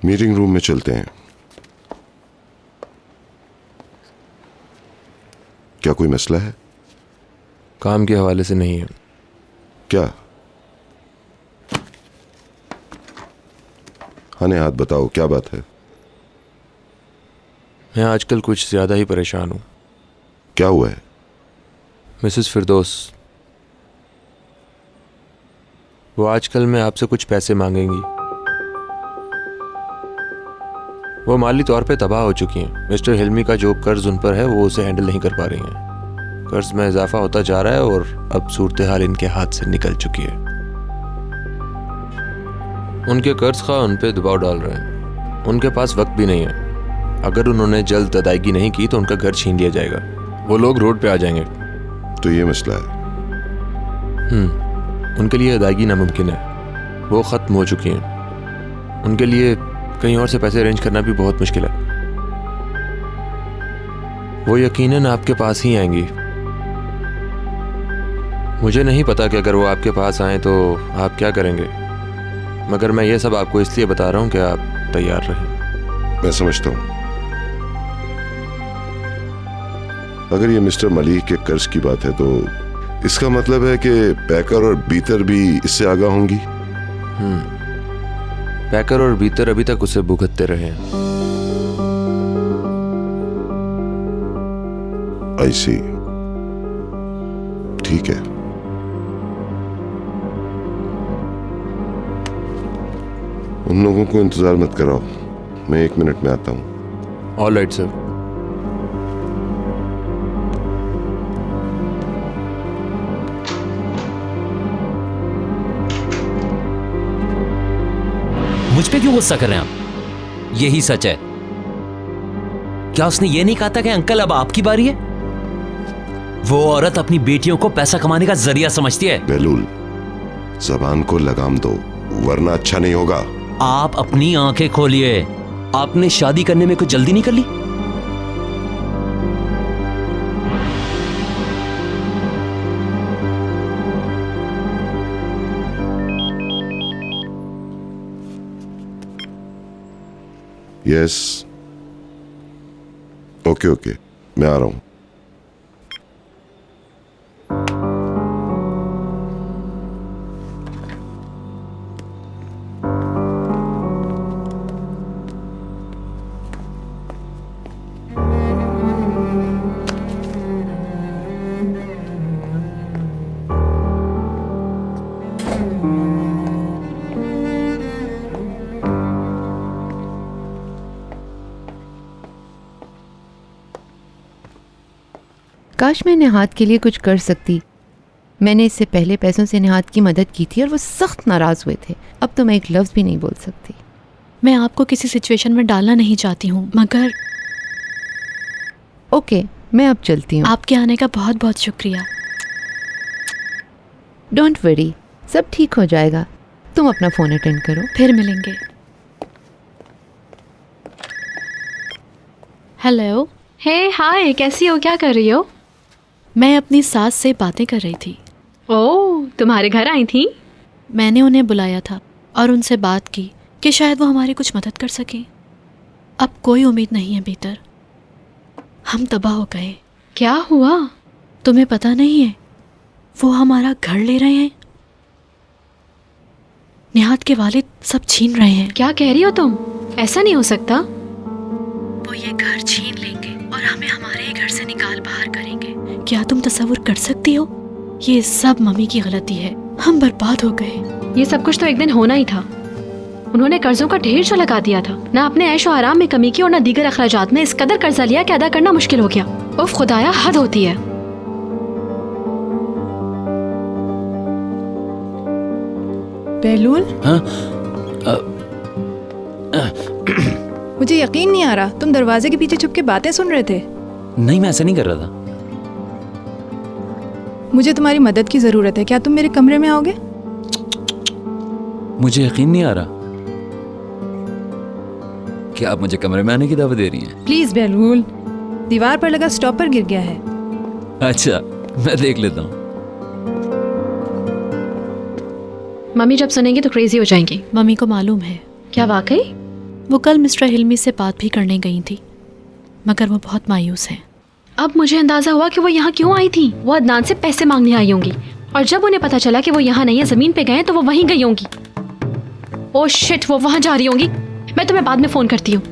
Meeting room में चलते हैं। क्या कोई मसला है? काम के हवाले से नहीं है। क्या? हाँ हाथ बताओ, क्या बात है? मैं आजकल कुछ ज़्यादा ही परेशान हूँ। क्या हुआ है? मिसेस फिरदौस, वो आजकल मैं आपसे कुछ पैसे मांगेंगी। वो माली तौर पे तबाह हो चुकी हैं। मिस्टर हिल्मी का जो कर्ज उन पर है वो उसे हैंडल नहीं कर पा रही हैं। कर्ज में इजाफा होता जा रहा है और अब सूरत हाल इनके हाथ से निकल चुकी है। उनके कर्ज खा उन पे दबाव डाल रहे हैं। उनके पास वक्त भी नहीं है। अगर उन्होंने जल्द अदायगी नहीं की तो उनका घर छीन लिया जाएगा। वो लोग रोड पे आ जाएंगे। तो ये मसला है। उनके लिए अदायगी नामुमकिन है। वो ख़त्म हो चुकी हैं। उनके लिए कहीं और से पैसे अरेंज करना भी बहुत मुश्किल है। वो यकीनन आपके पास ही आएंगी। मुझे नहीं पता कि अगर वो आपके पास आए तो आप क्या करेंगे, मगर मैं ये सब आपको इसलिए बता रहा हूँ कि आप तैयार रहें। मैं समझता हूँ। अगर ये मिस्टर मलिक के कर्ज की बात है तो इसका मतलब है कि पैकर और बीतर भी इससे आगाह होंगी। पैकर और बीतर अभी तक उसे भुगतते रहे हैं। आई सी। ठीक है। उन लोगों को इंतजार मत कराओ, मैं 1 मिनट में आता हूं। All right sir. मुझ पे क्यों गुस्सा कर रहे हैं आप? यही सच है। क्या उसने ये नहीं कहा था कि अंकल अब आपकी बारी है? वो औरत अपनी बेटियों को पैसा कमाने का जरिया समझती है। बेलूल, जबान को लगाम दो वरना अच्छा नहीं होगा। आप अपनी आंखें खोलिए। आपने शादी करने में कुछ जल्दी नहीं कर ली? यस। ओके, मैं आ रहा हूं। काश मैं निहाद के लिए कुछ कर सकती। मैंने इससे पहले पैसों से निहाद की मदद की थी और वो सख्त नाराज़ हुए थे। अब तो मैं एक लफ्ज़ भी नहीं बोल सकती। मैं आपको किसी सिचुएशन में डालना नहीं चाहती हूँ, मगर ओके, मैं अब चलती हूँ। आपके आने का बहुत बहुत शुक्रिया। डोंट वरी, सब ठीक हो जाएगा। तुम अपना फ़ोन अटेंड करो। फिर मिलेंगे। हेलो। हे हाय, कैसी हो? क्या कर रही हो? मैं अपनी सास से बातें कर रही थी। ओह, तुम्हारे घर आई थी? मैंने उन्हें बुलाया था और उनसे बात की कि शायद वो हमारी कुछ मदद कर सकें। अब कोई उम्मीद नहीं है भीतर। हम तबाह हो गए। क्या हुआ? तुम्हें पता नहीं है, वो हमारा घर ले रहे हैं। निहाद के वालिद सब छीन रहे हैं। क्या कह रही हो तुम? ऐसा नहीं हो सकता। वो ये घर छीन लेंगे और हमें हमारे ही घर से निकाल बाहर करेंगे। क्या तुम तसव्वुर कर सकती हो? ये सब मम्मी की गलती है। हम बर्बाद हो गए। ये सब कुछ तो एक दिन होना ही था। उन्होंने कर्जों का ढेर सा लगा दिया था। ना अपने ऐशो आराम में कमी की और ना दीगर अखराजात में। इस कदर कर्जा लिया कि अदा करना मुश्किल हो गया। उफ खुदाया, हद होती है। बेलूल, हाँ? मुझे यकीन नहीं आ रहा तुम दरवाजे के पीछे छुप के बातें सुन रहे थे। नहीं, मैं ऐसा नहीं कर रहा था। मुझे तुम्हारी मदद की जरूरत है। क्या तुम मेरे कमरे में आओगे? मुझे यकीन नहीं आ रहा कि आप मुझे कमरे में आने की दावत दे रही हैं। प्लीज बेलूल, दीवार पर लगा स्टॉपर गिर गया है। अच्छा, मैं देख लेता हूँ। मम्मी जब सुनेंगी तो क्रेजी हो जाएंगी। मम्मी को मालूम है। क्या वाकई? वो कल मिस्टर हिल्मी से बात भी करने गई थी, मगर वो बहुत मायूस हैं। अब मुझे अंदाजा हुआ कि वो यहाँ क्यों आई थी। वो अदनान से पैसे मांगने आई होंगी, और जब उन्हें पता चला कि वो यहाँ नहीं है, जमीन पे गए, तो वो वहीं गई होंगी। ओह शिट, वो वहाँ जा रही होंगी। मैं तुम्हें बाद में फोन करती हूँ।